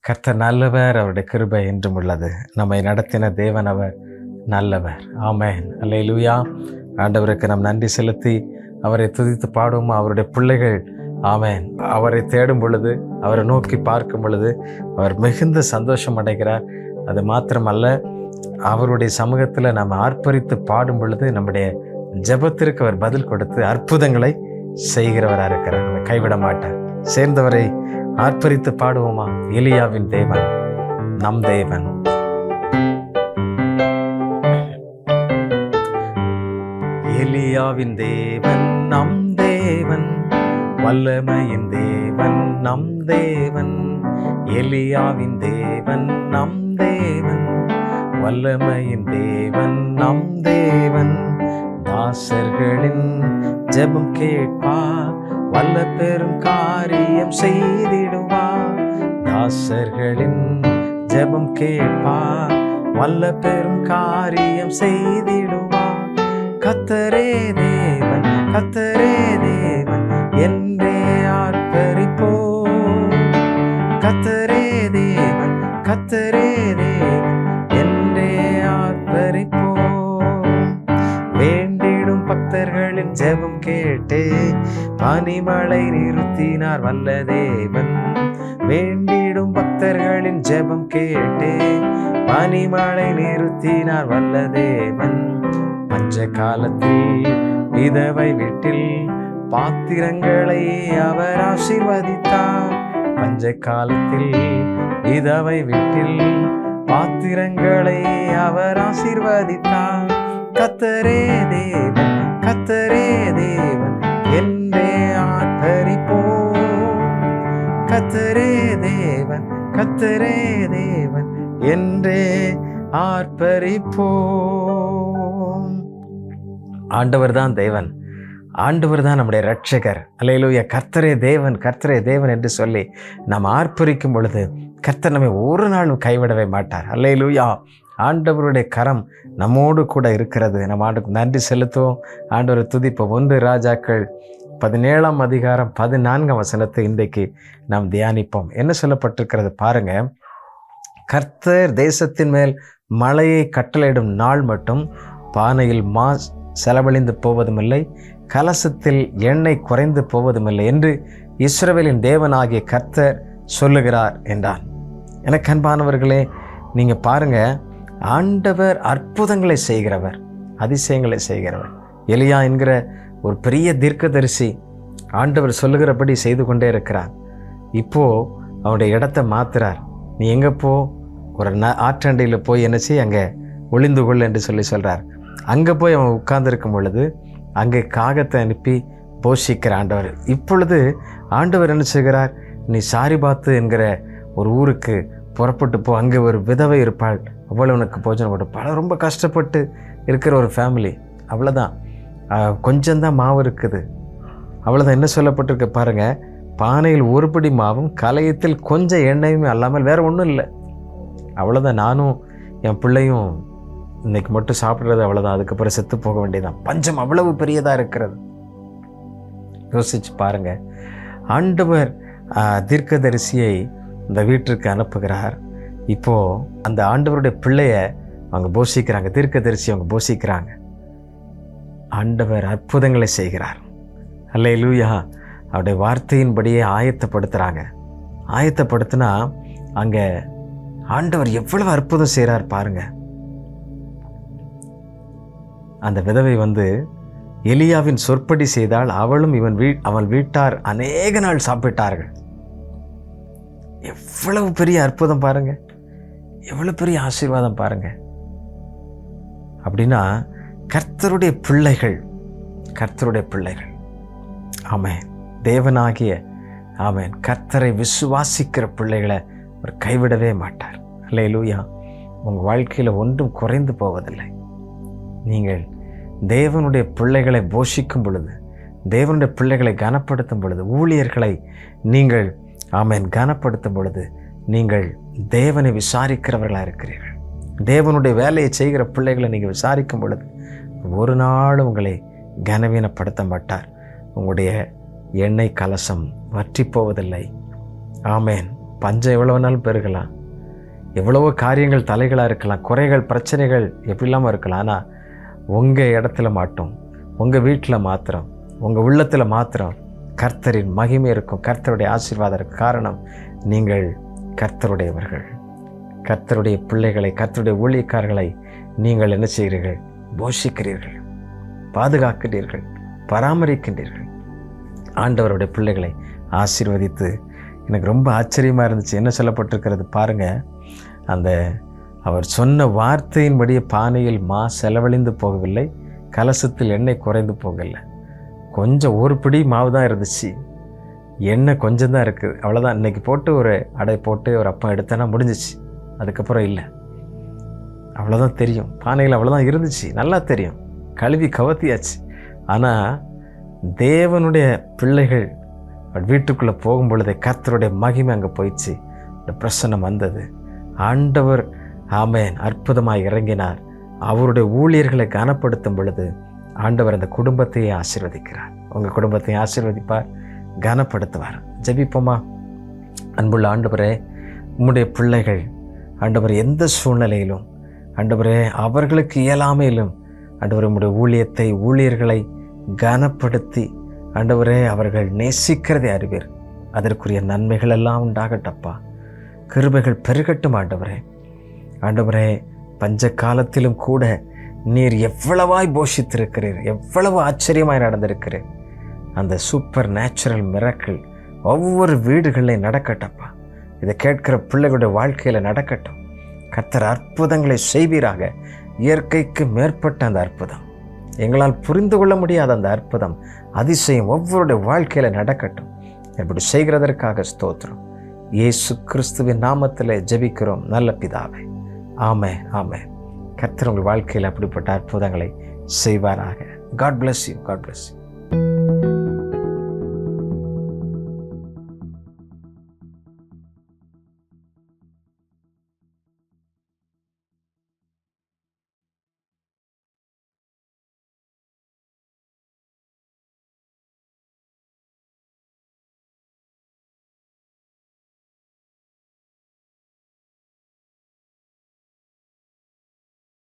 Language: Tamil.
கர்த்தர் நல்லவர், அவருடைய கிருபை என்றும் உள்ளது. நம்மை நடத்தின தேவன் அவர் நல்லவர். ஆமென். அல்லேலூயா. ஆண்டவருக்கு நாம் நன்றி செலுத்தி அவரை துதித்து பாடுவோம். அவருடைய பிள்ளைகள் ஆமென் அவரை தேடும் பொழுது, அவரை நோக்கி பார்க்கும் பொழுது அவர் மிகுந்த சந்தோஷம் அடைகிறார். அது மாத்திரமல்ல, அவருடைய சமூகத்தில் நாம் ஆர்ப்பரித்து பாடும் பொழுது நம்முடைய ஜெபத்திற்கு அவர் பதில் கொடுத்து அற்புதங்களை செய்கிறவராக இருக்கிறார். நம்மை கைவிட மாட்டார். சேர்ந்தவரை ஆர்ப்பரித்து பாடுவோமா? எலியாவின் தேவன் நம் தேவன். எலியாவின் தேவன் நம் தேவன், வல்லமையின் தேவன் நம் தேவன். எலியாவின் தேவன் நம் தேவன், வல்லமையின் தேவன் நம் தேவன். தாசர்களின் ஜெபம் கேட்பார், வல்ல பெரும் காரியம் செய்திடுவார். தாசர்களின் ஜெபம் கேட்பார், வல்ல பெரும் காரியம் செய்திடுவார். கர்த்தரே தேவன், கர்த்தரே தேவன் என்றே ஆர்ப்பரிப்போம். கர்த்தரே தேவன், கர்த்தரே தேவன் என்றே ஆர்ப்பரிப்போம். வேண்டிடும் பக்தர்களின் ஜெபம் கேட்டு பனிமழை நிறுத்தினார் வல்ல தேவன். வேண்டிடும் பக்தர்களின் ஜெபம் கேட்டு பனிமழை நிறுத்தினார் வல்ல தேவன். பஞ்ச காலத்தில் விதவை வீட்டில் பாத்திரங்களை அவர் ஆசீர்வதித்தார். பஞ்ச காலத்தில் விதவை வீட்டில் பாத்திரங்களை அவர் ஆசீர்வதித்தார். கர்த்தரே தேவன், கர்த்தரே தேவன் என்றே ஆர்ப்பரிப்போம். கர்த்தரே தேவன், கர்த்தரே தேவன் என்றே ஆர்ப்பரிப்போம். ஆண்டவர் தான் தேவன், ஆண்டவர் தான் நம்முடைய இரட்சகர். அல்லேலூயா. கர்த்தரே தேவன், கர்த்தரே தேவன் என்று சொல்லி நாம் ஆர்ப்பரிக்கும் பொழுது கர்த்தர் நம்மை ஒரு நாளும் கைவிடவே மாட்டார். அல்லேலூயா. ஆண்டவருடைய கரம் நம்மோடு கூட இருக்கிறது. நம்ம ஆண்டுக்கு நன்றி செலுத்துவோம், ஆண்டவரை துதிப்போம். 1 ராஜாக்கள் 17ஆம் அதிகாரம் 14ஆம் வசனத்தை இன்றைக்கு நாம் தியானிப்போம். என்ன சொல்லப்பட்டிருக்கிறது பாருங்க. கர்த்தர் தேசத்தின் மேல் மழையை கட்டளையிடும் நாள் மட்டும் பானையில் மா செலவழிந்து போவதுமில்லை, கலசத்தில் எண்ணெய் குறைந்து போவதுமில்லை என்று இஸ்ரவேலின் தேவனாகிய கர்த்தர் சொல்லுகிறார் என்றான். எனக்கு அன்பானவர்களே, நீங்கள் பாருங்க, ஆண்டவர் அற்புதங்களை செய்கிறவர், அதிசயங்களை செய்கிறவர். எலியா என்கிற ஒரு பெரிய தீர்க்கதரிசி ஆண்டவர் சொல்லுகிறபடி செய்து கொண்டே இருக்கிறார். இப்போது அவனுடைய இடத்தை மாத்துறார். நீ எங்கே போ, ஒரு ஆற்றண்டையில் போய் என்ன செய், அங்கே ஒளிந்து கொள் என்று சொல்கிறார். அங்கே போய் அவன் உட்கார்ந்துருக்கும் பொழுது அங்கே காகத்தை அனுப்பி போஷிக்கிற ஆண்டவர். இப்பொழுது ஆண்டவர் என்ன செய்கிறார்? நீ சாரிபாத்து என்கிற ஒரு ஊருக்கு புறப்பட்டு போ, அங்கே ஒரு விதவை இருப்பாள், அவ்வளோ உனக்கு போஜனம் போட்டு ரொம்ப கஷ்டப்பட்டு இருக்கிற ஒரு ஃபேமிலி. அவ்வளோதான், கொஞ்சம்தான் மாவு இருக்குது, அவ்வளோதான். என்ன சொல்லப்பட்டிருக்கு பாருங்கள். பானையில் ஒரு படி மாவும் கலையத்தில் கொஞ்சம் எண்ணெயுமே அல்லாமல் வேறு ஒன்றும் இல்லை. அவ்வளோதான். நானும் என் பிள்ளையும் இன்னைக்கு மட்டும் சாப்பிட்றது, அவ்வளோதான். அதுக்கப்புறம் செத்து போக வேண்டியதான். பஞ்சம் அவ்வளவு பெரியதாக இருக்கிறது. யோசிச்சு பாருங்க. ஆண்டவர் தீர்க்கதரிசியை இந்த வீட்டிற்கு அனுப்புகிறார். இப்போது அந்த ஆண்டவருடைய பிள்ளைய அவங்க போஷிக்கிறாங்க, தீர்க்கதரிசி அவங்க போஷிக்கிறாங்க. ஆண்டவர் அற்புதங்களை செய்கிறார். அல்லேலூயா. அவருடைய வார்த்தையின்படியே ஆயத்தப்படுத்துகிறாங்க. ஆயத்தப்படுத்தினா அங்கே ஆண்டவர் எவ்வளவு அற்புதம் செய்கிறார் பாருங்க. அந்த விதவை எலியாவின் சொற்படி செய்தால் அவளும் அவள் வீட்டார் அநேக நாள் சாப்பிட்டார்கள். எவ்வளவு பெரிய அற்புதம் பாருங்க, எவ்வளவு பெரிய ஆசீர்வாதம் பாருங்க. அப்படின்னா கர்த்தருடைய பிள்ளைகள், கர்த்தருடைய பிள்ளைகள், ஆமென், தேவனாகிய ஆமென், கர்த்தரை விசுவாசிக்கிற பிள்ளைகளை அவர் கைவிடவே மாட்டார். அல்லேலூயா. உங்கள் வாழ்க்கையில் ஒன்றும் குறைந்து போவதில்லை. நீங்கள் தேவனுடைய பிள்ளைகளை போஷிக்கும் பொழுது, தேவனுடைய பிள்ளைகளை கனப்படுத்தும் பொழுது, ஊழியர்களை நீங்கள் ஆமென் கனப்படுத்தும் பொழுது நீங்கள் தேவனை விசாரிக்கிறவர்களாக இருக்கிறீர்கள். தேவனுடைய வேலையை செய்கிற பிள்ளைகளை நீங்கள் விசாரிக்கும் பொழுது ஒரு நாள் உங்களை கனவீனப்படுத்த மாட்டார். உங்களுடைய எண்ணெய் கலசம் வற்றி போவதில்லை. ஆமென். பஞ்சம் எவ்வளோ வேணாலும் பெருகலாம், எவ்வளவோ காரியங்கள் தலைகளாக இருக்கலாம், குறைகள் பிரச்சனைகள் எப்படி இல்லாமல் இருக்கலாம். ஆனால் உங்கள் இடத்துல மாட்டோம், உங்கள் வீட்டில் மாத்திரம், உங்கள் உள்ளத்தில் மாத்திரம் கர்த்தரின் மகிமை இருக்கும், கர்த்தருடைய ஆசீர்வாதம் இருக்கும். காரணம், நீங்கள் கர்த்தருடையவர்கள். கர்த்தருடைய பிள்ளைகளை, கர்த்தருடைய ஊழியக்காரர்களை நீங்கள் என்ன செய்கிறீர்கள்? போஷிக்கிறீர்கள், பாதுகாக்கிறீர்கள், பராமரிக்கின்றீர்கள். ஆண்டவருடைய பிள்ளைகளை ஆசீர்வதித்து எனக்கு ரொம்ப ஆச்சரியமாக இருந்துச்சு. என்ன சொல்லப்பட்டிருக்கிறது பாருங்கள், அந்த அவர் சொன்ன வார்த்தையின்படியே பானையில் மா செலவழிந்து போகவில்லை, கலசத்தில் எண்ணெய் குறைந்து போகலை. கொஞ்சம் ஒரு பிடி மாவு தான் இருந்துச்சு, எண்ணெய் கொஞ்சம் தான் இருக்குது, அவ்வளோதான். இன்றைக்கி போட்டு ஒரு அடை போட்டு ஒரு அப்பம் எடுத்தேன்னா முடிஞ்சிச்சு, அதுக்கப்புறம் இல்லை, அவ்வளோதான் தெரியும். பானையில் அவ்வளோதான் இருந்துச்சு, நல்லா தெரியும், கழுவி கவத்தியாச்சு. ஆனால் தேவனுடைய பிள்ளைகள் வீட்டுக்குள்ளே போகும் பொழுதே கர்த்தருடைய மகிமை அங்கே போயிடுச்சு, இந்த பிரசன்னம் வந்தது. ஆண்டவர் ஆமென் அற்புதமாக இறங்கினார். அவருடைய ஊழியர்களை கனப்படுத்தும் பொழுது ஆண்டவர் அந்த குடும்பத்தையே ஆசீர்வதிக்கிறார். உங்கள் குடும்பத்தையும் ஆசீர்வதிப்பார், கனப்படுத்துவார். ஜெபிப்போமா? அன்புள்ள ஆண்டவரே, உம்முடைய பிள்ளைகள் ஆண்டவர் எந்த சூழ்நிலையிலும் ஆண்டவரே அவர்களுக்கு இயலாமையிலும் ஆண்டவர் உம்முடைய ஊழியத்தை, ஊழியர்களை கனப்படுத்தி ஆண்டவரே அவர்கள் நேசிக்கிறதை அறிவீர். அதற்குரிய நன்மைகள் எல்லாம் உண்டாகட்டப்பா, கிருபைகள் பெருகட்டும். ஆண்டவரே பஞ்ச காலத்திலும் கூட நீர் எவ்வளவாய் போஷித்திருக்கிறீர், எவ்வளவு ஆச்சரியமாய் நடந்திருக்கிறீர். அந்த சூப்பர் நேச்சுரல் மிராக்கிள் ஒவ்வொரு வீடுகளில் நடக்கட்டப்பா. இதை கேட்கிற பிள்ளைகளுடைய வாழ்க்கையில் நடக்கட்டும். கர்த்தர் அற்புதங்களை செய்வீராக. இயற்கைக்கு மேற்பட்ட அந்த அற்புதம், எங்களால் புரிந்து கொள்ள முடியாத அந்த அற்புதம், அதிசயம் ஒவ்வொருடைய வாழ்க்கையில் நடக்கட்டும். இப்படி செய்கிறதற்காக ஸ்தோத்திரம். இயேசு கிறிஸ்துவின் நாமத்தில் ஜெபிக்கிறோம் நல்ல பிதாவே, ஆமென் ஆமென். கர்த்தர் உங்கள் வாழ்க்கையில் அப்படிப்பட்ட அற்புதங்களை செய்வாராக. God bless you. God bless you.